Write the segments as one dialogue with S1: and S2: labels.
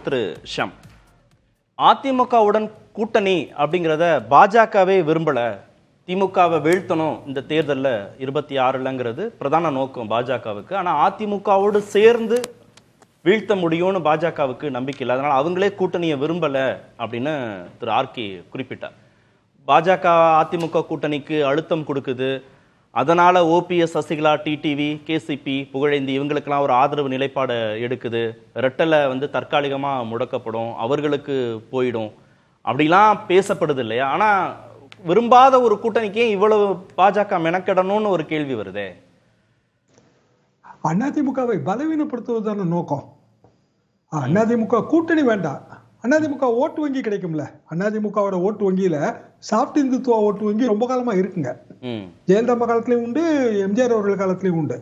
S1: திரு ஷம், அதிமுகவுடன் கூட்டணி அப்படிங்கிறத பாஜகவே விரும்பல, திமுகவை வீழ்த்தணும் இந்த தேர்தலில் 26ங்கிறது பிரதான நோக்கம் பாஜகவுக்கு. ஆனால் அதிமுகவோடு சேர்ந்து வீழ்த்த முடியும்னு பாஜகவுக்கு நம்பிக்கை இல்லை, அதனால் அவங்களே கூட்டணியை விரும்பலை அப்படின்னு திரு ஆர்கே குறிப்பிட்டார். பாஜக அதிமுக கூட்டணிக்கு அழுத்தம் கொடுக்குது, அதனால் OPS, Sasikala, TTV, KCP, Pugazhendhi இவங்களுக்கெல்லாம் ஒரு ஆதரவு நிலைப்பாடை எடுக்குது, ரெட்டலை தற்காலிகமாக முடக்கப்படும், அவர்களுக்கு போயிடும் அப்படிலாம் பேசப்படுது இல்லையா? ஆனால் விரும்பாத ஒரு கூட்டணிக்கே இவ்வளவு பாஜக மெனக்கெடணும்னு ஒரு கேள்வி வருதே.
S2: அதிமுகவை பலவீனப்படுத்துவதான நோக்கம். அதிமுக கூட்டணி வேண்டாம், அதிமுக ஓட்டு வங்கி கிடைக்கும்ல. அதிமுகவோட ஓட்டு வங்கியில சாஃப்ட் இந்துத்துவ ஓட்டு வங்கி ரொம்ப காலமா இருக்குங்க. ஜெயலலிதா காலத்திலயும் உண்டு, எம்ஜிஆர் அவர்கள் காலத்திலயும் உண்டு.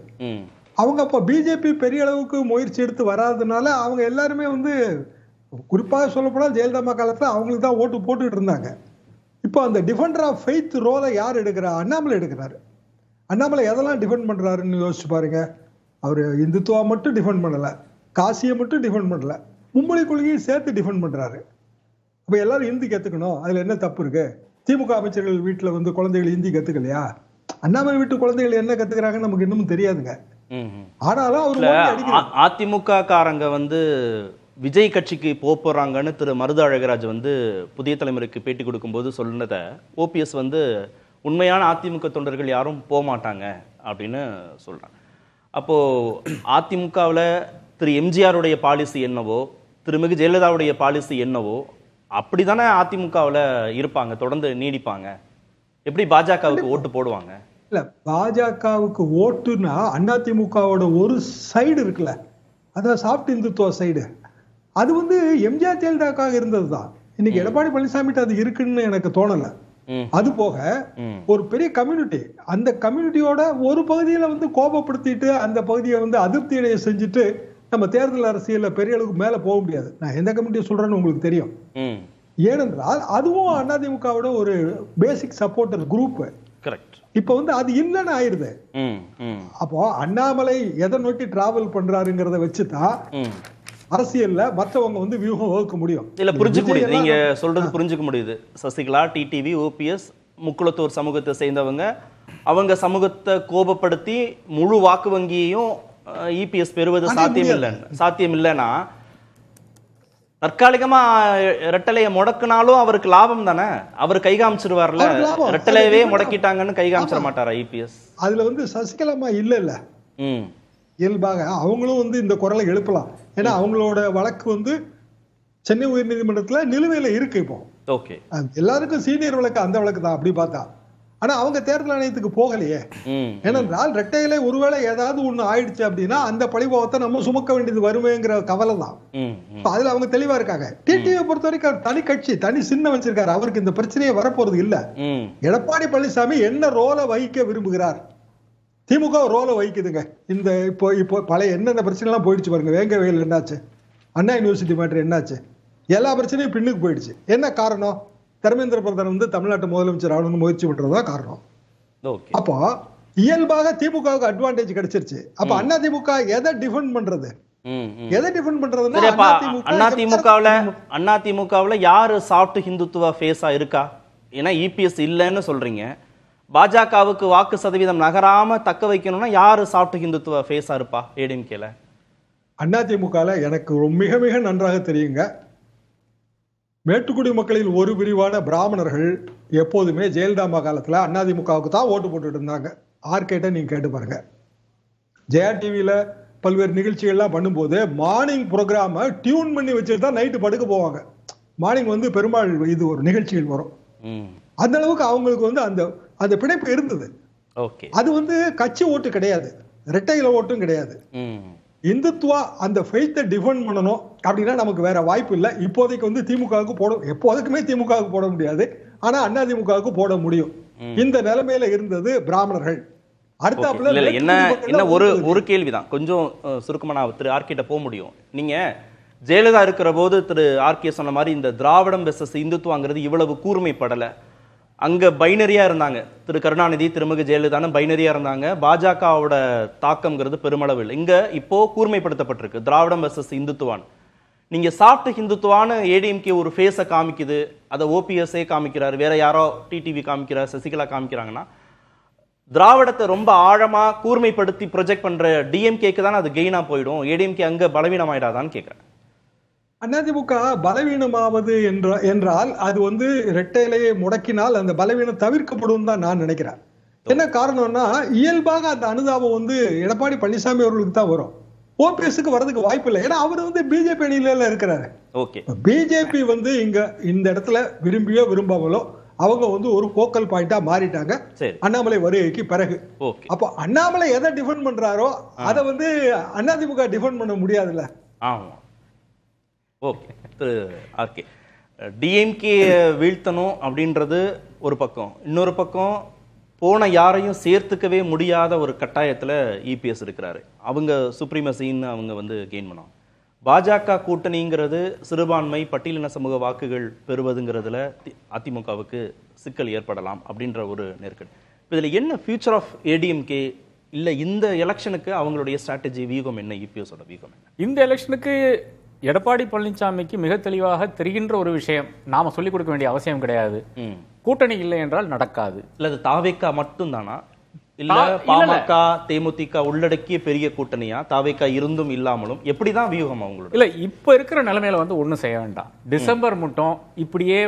S2: அவங்க அப்ப பிஜேபி பெரிய அளவுக்கு முயற்சி எடுத்து வராததுனால அவங்க எல்லாருமே குறிப்பாக சொல்லப்போனால் ஜெயலலிதா காலத்துல அவங்களுக்கு தான் ஓட்டு போட்டுக்கிட்டு இருந்தாங்க. இப்போ அந்த டிஃபெண்டர் ஆஃப் ஃபெய்த் ரோலை யார் எடுக்கிறா? அண்ணாமலை எடுக்கிறாரு. அண்ணாமலை எதெல்லாம் டிஃபெண்ட் பண்றாருன்னு யோசிச்சு பாருங்க. அவர் இந்துத்துவா மட்டும் டிஃபெண்ட் பண்ணல, காசியை மட்டும் டிஃபெண்ட் பண்ணல, மும்மொழி கொள்கையை சேர்த்து டிஃபெண்ட் பண்றாரு. அப்ப எல்லாரும் ஹிந்தி கத்துக்கணும், அதுல என்ன தப்பு இருக்கு? திமுக அமைச்சர்கள் வீட்டுல குழந்தைகள் ஹிந்தி கத்துக்கலையா? அண்ணாமலை வீட்டு குழந்தைகள் என்ன கத்துக்கிறாங்கன்னு நமக்கு இன்னமும் தெரியாதுங்க. ஆனாலும் அவர்
S1: அதிமுக காரங்க விஜய் கட்சிக்கு போறாங்கன்னு திரு மருது அழகராஜ் புதிய தலைமுறைக்கு பேட்டி கொடுக்கும்போது சொன்னதை ஓபிஎஸ் உண்மையான அதிமுக தொண்டர்கள் யாரும் போக மாட்டாங்க அப்படின்னு சொல்றாங்க. அப்போ அதிமுகவில் திரு எம்ஜிஆருடைய பாலிசி என்னவோ, திருமிகு ஜெயலலிதாவுடைய பாலிசி என்னவோ அப்படிதானே அதிமுகவில் இருப்பாங்க, தொடர்ந்து நீடிப்பாங்க. எப்படி பாஜகவுக்கு ஓட்டு போடுவாங்க?
S2: இல்ல, பாஜகவுக்கு ஓட்டுனா அதிமுகவோட ஒரு சைடு இருக்குல்ல, அதான் சாஃப்ட் இந்துத்துவ சைடு, அது எம்ஜிஆர் ஜெயலலிதாக்காக இருந்ததுதான். இன்னைக்கு எடப்பாடி பழனிசாமிட்டு அது இருக்குன்னு எனக்கு தோணல. அது போக ஒரு பெரிய கம்யூனிட்டி, அந்த கம்யூனிட்டியோட ஒரு பகுதியில கோபப்படுத்திட்டு அந்த பகுதியை அதிருப்தி அடைய செஞ்சுட்டு நம்ம தேர்தல் அரசியல்ல பெரிய அளவுக்கு மேல போக முடியாது. நான் எந்த கமிட்டியை சொல்றேன்னு உங்களுக்கு தெரியும். ஏனென்றால் அதுவும் அதிமுகவோட ஒரு பேசிக் சப்போர்ட்டர் குரூப். இப்ப அது இல்லைன்னு ஆயிருது. அப்போ அண்ணாமலை எதை நோக்கி டிராவல் பண்றாருங்கிறத வச்சுதான் அரசியல்ல மற்றவங்க வியூகம் வகுக்க முடியும்.
S1: இல்ல, புரிஞ்சுக்க முடியுது, நீங்க சொல்றது புரிஞ்சுக்க முடியுது. சசிகலா, டிடிவி, ஓபிஎஸ், முக்குளத்தூர் சமூகத்தை சேர்ந்தவங்க, அவங்க சமூகத்தை கோபப்படுத்தி முழு வாக்கு வங்கியையும் இபிஎஸ் பெறுவது சாத்தியம் இல்லைன்னா தற்காலிகமா ரெட்டலையை முடக்கினாலும் அவருக்கு லாபம் தானே. அவர் கை காமிச்சிருவார்ல, ரெட்டலையவே முடக்கிட்டாங்கன்னு கை காமிச்சிட மாட்டாரா இபிஎஸ்?
S2: அதுல சசிகலாமா இல்ல இயல்பாக அவங்களும் இந்த குரலை எழுப்பலாம். ஏன்னா அவங்களோட வழக்கு சென்னை உயர் நீதிமன்றத்துல நிலுவையில இருக்கு. இப்போ
S1: ஓகே,
S2: எல்லாருக்கும் சீனியர் வழக்கு அந்த வழக்கு தான் அப்படி பார்த்தா. ஆனா அவங்க தேர்தல் ஆணையத்துக்கு போகலையே. ஏனென்றால் ரெட்டையில ஒருவேளை ஏதாவது ஒண்ணு ஆயிடுச்சு அப்படின்னா அந்த பழிபாவத்தை நம்ம சுமக்க வேண்டியது வருமேங்கிற கவலை தான். அதுல அவங்க தெளிவா இருக்காங்க. டிடிவியை பொறுத்த வரைக்கும் தனி கட்சி, தனி சின்னம் வச்சிருக்காரு. அவருக்கு இந்த பிரச்சனையே வரப்போறது இல்ல. எடப்பாடி பழனிசாமி என்ன ரோலை வகிக்க விரும்புகிறார்? திமுக ரோலை வகிக்குதுங்க. இந்த இப்போ பழைய என்னென்ன பிரச்சனை எல்லாம் போயிடுச்சு பாருங்க. வேங்க வயல் என்னாச்சு, அண்ணா யூனிவர்சிட்டி மேட்டர் என்னாச்சு, எல்லா பிரச்சனையும் பின்னுக்கு போயிடுச்சு. என்ன காரணம்? தர்மேந்திர பிரதான் தமிழ்நாட்டு முதலமைச்சர் ஆகணும்னு முயற்சி பண்றதுதான் காரணம். அப்போ இயல்பாக திமுகவுக்கு அட்வான்டேஜ் கிடைச்சிருச்சு. அப்ப அதிமுக எதை டிஃபெண்ட் பண்றது? எதை டிஃபெண்ட் பண்றதுன்னா
S1: அதிமுகவுல யாரு சாஃப்ட் ஹிந்துத்துவ ஃபேஸா இருக்கா? ஏன்னா இபிஎஸ் இல்லைன்னு சொல்றீங்க. பாஜகவுக்கு வாக்கு சதவீதம் நகராம தக்க வைக்கணும்னா யாரு சாஃப்ட் ஹிந்துத்துவ ஃபேஸா இருப்பா ஏடிஎம்கேல?
S2: அதிமுகல எனக்கு மிக மிக நன்றாக தெரியுங்க. மேட்டுக்குடி மக்களில் ஒரு பிரிவான பிராமணர்கள் எப்போதுமே ஜெயலலிதா காலத்துல அதிமுகவுக்கு தான் ஓட்டு போட்டுட்டு இருந்தாங்க. ஆர்கேட்ட நீங்க கேட்டு பாருங்க. ஜெயா டிவியில பல்வேறு நிகழ்ச்சிகள்லாம் பண்ணும்போது மார்னிங் ப்ரோக்ராம டியூன் பண்ணி வச்சுட்டு தான் நைட்டு படுக்க போவாங்க. மார்னிங் பெருமாள் இது ஒரு நிகழ்ச்சிகள் வரும். அந்த அளவுக்கு அவங்களுக்கு அந்த அந்த பிணைப்பு இருந்தது. அது கட்சி ஓட்டு கிடையாது, ரெட்டையில ஓட்டும் கிடையாது. இந்துத்துவா அந்த ஃபெய்த்தை டிஃபெண்ட் பண்ணணும் அப்படின்னா நமக்கு வேற வாய்ப்பு இல்லை. இப்போதைக்கு திமுகவுக்கு போட, எப்போதைக்குமே திமுகவுக்கு போட முடியாது, ஆனா அதிமுகவுக்கு போட முடியும். இந்த நிலைமையில இருந்தது பிராமணர்கள்.
S1: அடுத்தாப்புல என்ன ஒரு கேள்விதான், கொஞ்சம் சுருக்கமா நான் திரு ஆர்கேட்ட போக முடியும். நீங்க ஜெயலலிதா இருக்கிற போது திரு ஆர்கே சொன்ன மாதிரி இந்த திராவிடம் வெர்சஸ் இந்துத்துவாங்கிறது இவ்வளவு கூர்மைப்படலை. அங்க பைனரியா இருந்தாங்க. திரு கருணாநிதி, திருமிகு ஜெயலலிதான்னு பைனரியா இருந்தாங்க. பாஜகவோட தாக்கம்ங்கிறது பெருமளவில். இங்க இப்போ கூர்மைப்படுத்தப்பட்டிருக்கு, திராவிடம் வெர்சஸ் இந்துத்துவான். நீங்க சாஃப்ட் ஹிந்துத்துவான ஏடிஎம்கே ஒரு ஃபேஸை காமிக்குது, அதை ஓபிஎஸ்ஏ காமிக்கிறாரு, வேற யாரோ டிடிவி காமிக்கிறார், சசிகலா காமிக்கிறாங்கன்னா திராவிடத்தை ரொம்ப ஆழமா கூர்மைப்படுத்தி ப்ரொஜெக்ட் பண்ற டிஎம்கேக்கு தான் அது கெயினா போயிடும், ஏடிஎம்கே அங்க பலவீனமாயிடாதான்னு கேட்கிறேன்.
S2: அதிமுக பலவீனமாவது என்றால் அது இரட்டை இலையை முடக்கினால் அந்த பலவீனம் தவிர்க்கப்படும் தான் நான் நினைக்கிறேன். என்ன காரணம்னா, இயல்பாக அந்த அனுதாபம் எடப்பாடி பழனிசாமி அவர்களுக்கு தான் வரும், ஓபிஎஸ்க்கு வரதுக்கு வாய்ப்பு இல்லை. ஏன்னா அவர் பிஜேபி அணியில இருக்கிறாரு. பிஜேபி இங்க இந்த இடத்துல விரும்பியோ விரும்பாமலோ அவங்க ஒரு போக்கல் பாயிண்டா மாறிட்டாங்க அண்ணாமலை வருகைக்கு பிறகு. அப்போ அண்ணாமலை எதை டிஃபெண்ட் பண்றாரோ அதை அதிமுக டிஃபெண்ட் பண்ண முடியாதுல்ல.
S1: ஆமா, ஓகே. திரு ஆர்கே, டிஎம்கே வீழ்த்தணும் அப்படின்றது ஒரு பக்கம், இன்னொரு பக்கம் போன யாரையும் சேர்த்துக்கவே முடியாத ஒரு கட்டாயத்துல இபிஎஸ் இருக்கிறாரு. அவங்க சுப்ரீமசின்னு அவங்க கெயின் பண்ணுவாங்க. பாஜக கூட்டணிங்கிறது சிறுபான்மை பட்டியலின சமூக வாக்குகள் பெறுவதுங்கிறதுல அதிமுகவுக்கு சிக்கல் ஏற்படலாம் அப்படின்ற ஒரு நெருக்கடி. இதுல என்ன ஃபியூச்சர் ஆஃப் ஏடிஎம்கே, இல்ல இந்த எலெக்ஷனுக்கு அவங்களுடைய ஸ்ட்ராட்டஜி வியூகம் என்ன, இபிஎஸோட வியூகம் என்ன?
S3: இந்த எலெக்ஷனுக்கு எடப்பாடி பழனிசாமிக்கு மிக தெளிவாக தெரிகின்ற ஒரு விஷயம், நாம சொல்லிக் கொடுக்க வேண்டிய அவசியம் கிடையாது. கூட்டணி இல்லை என்றால் நடக்காது. இல்ல அது
S1: தாவேக்கா மட்டும் தானா, இல்ல பாமக தேமுதிக உள்ளடக்கிய பெரிய கூட்டணியா, தாவேக்கா இருந்தும் இல்லாமலும், எப்படிதான் வியூகம் அவங்களோட?
S3: இல்ல இப்ப இருக்கிற நிலைமையில ஒண்ணும் செய்ய வேண்டாம். டிசம்பர் மட்டும் இப்படியே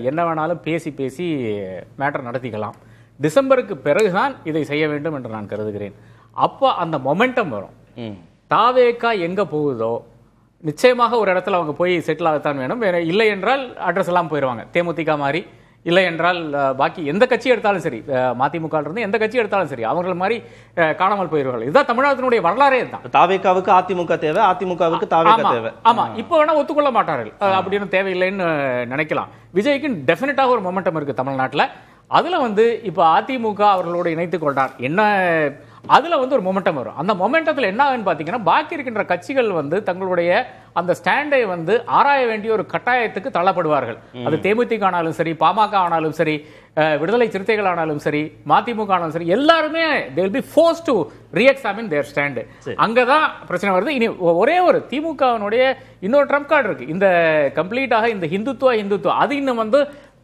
S3: என்ன வேணாலும் பேசி பேசி மேட்டர் நடத்திக்கலாம். டிசம்பருக்கு பிறகுதான் இதை செய்ய வேண்டும் என்று நான் கருதுகிறேன். அப்ப அந்த மொமெண்டம் வரும். தாவேக்கா எங்க போகுதோ நிச்சயமாக ஒரு இடத்துல அவங்க போய் செட்டில் ஆகத்தான் வேணும். இல்லை என்றால் அட்ரஸ் எல்லாம் போயிடுவாங்க, தேமுதிக மாதிரி. இல்லை என்றால் பாக்கி எந்த கட்சி எடுத்தாலும் சரி, மதிமுக இருந்து எந்த கட்சி எடுத்தாலும் சரி, அவர்கள் மாதிரி காணாமல் போயிருவார்கள். இதுதான் தமிழ்நாட்டினுடைய வரலாறே தான்.
S1: தாவேக்காவுக்கு அதிமுக தேவை, அதிமுகவுக்கு தாவேக்கா தேவை.
S3: ஆமா, இப்போ வேணா ஒத்துக்கொள்ள மாட்டார்கள், அப்படின்னு தேவையில்லைன்னு நினைக்கலாம். விஜய்க்கு டெஃபினட்டாக ஒரு மொமெண்டம் இருக்கு தமிழ்நாட்டில். அதுல இப்ப அதிமுக அவர்களோடு இணைத்துக் கொண்டார் என்ன, அதுல ஒரு மொமெண்டம் வரும். அந்த மொமெண்டத்தில் என்ன ஆகுன்னு பாத்தீங்கன்னா, பாக்கி இருக்கின்ற கட்சிகள் தங்களுடைய அந்த ஸ்டாண்டை ஆராய வேண்டிய ஒரு கட்டாயத்துக்கு தள்ளப்படுவார்கள். அது தேமுதிக ஆனாலும் சரி, பாமக ஆனாலும் சரி, விடுதலை சிறுத்தைகள் ஆனாலும் சரி, மதிமுக ஆனாலும் சரி, எல்லாருமே they will be forced to re-examine their stand. அங்கதான் பிரச்சனை வருது. இனி ஒரே ஒரு திமுகவினுடைய இன்னொரு ட்ரம்ப் கார்டு இருக்கு. இந்த கம்ப்ளீட்டாக இந்த ஹிந்துத்துவ அது இன்னும்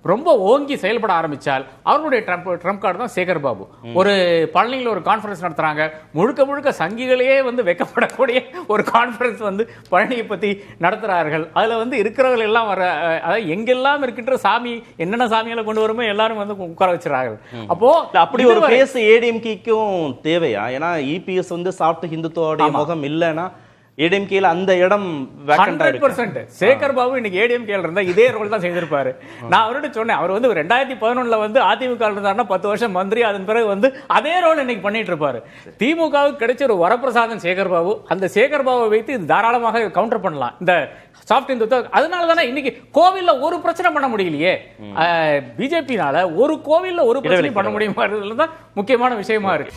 S3: ரொம்ப ஓங்கி செயல்பட ஆரம்பிச்சால் அவர்களுடைய ட்ரம்ப் கார்டு தான் சேகர் பாபு. ஒரு பழனியில் ஒரு கான்ஃபரன்ஸ் நடத்துறாங்க, முழுக்க முழுக்க சங்கிகளையே வெக்கப்படக்கூடிய ஒரு கான்ஃபரன்ஸ் பழனியை பத்தி நடத்துறார்கள். அதுல இருக்கிறவர்கள் எல்லாம் அதாவது எங்கெல்லாம் இருக்கின்ற சாமி, என்னென்ன சாமிகளை கொண்டு வருமோ எல்லாரும் உட்கார வச்சிருக்காங்க. அப்போ
S1: அப்படி ஒரு பேஸ் ஏடிஎம்கேக்கும் தேவையா? ஏன்னா இபிஎஸ் சாஃப்ட் ஹிந்துத்துவோட முகம் இல்லைன்னா ஏடிஎம்கேல அந்த இடம்
S3: 100% சேகர் பாபு இன்னைக்கு ஏடிஎம்கேல இருந்தா இதே ரோல் தான் செய்திருப்பாரு. நான் அவரோட சொன்னேன், அவர் 2011 அதிமுக இருந்தாருன்னா 10 வருஷம் மந்திரி, அதன் பிறகு அதே ரோல் இன்னைக்கு பண்ணிட்டு இருப்பாரு. திமுகவுக்கு கிடைச்ச ஒரு வரப்பிரசாதம் சேகர் பாபு. அந்த சேகர் பாபுவை வைத்து இது தாராளமாக கவுண்டர் பண்ணலாம் இந்த சாஃப்ட் இந்துத்துவ. அதனால தானே இன்னைக்கு கோவில்ல ஒரு பிரச்சனை பண்ண முடியலையே, பிஜேபினால ஒரு கோவில்ல ஒரு பிரச்சனை பண்ண முடியுமா, முக்கியமான விஷயமா இருக்கு.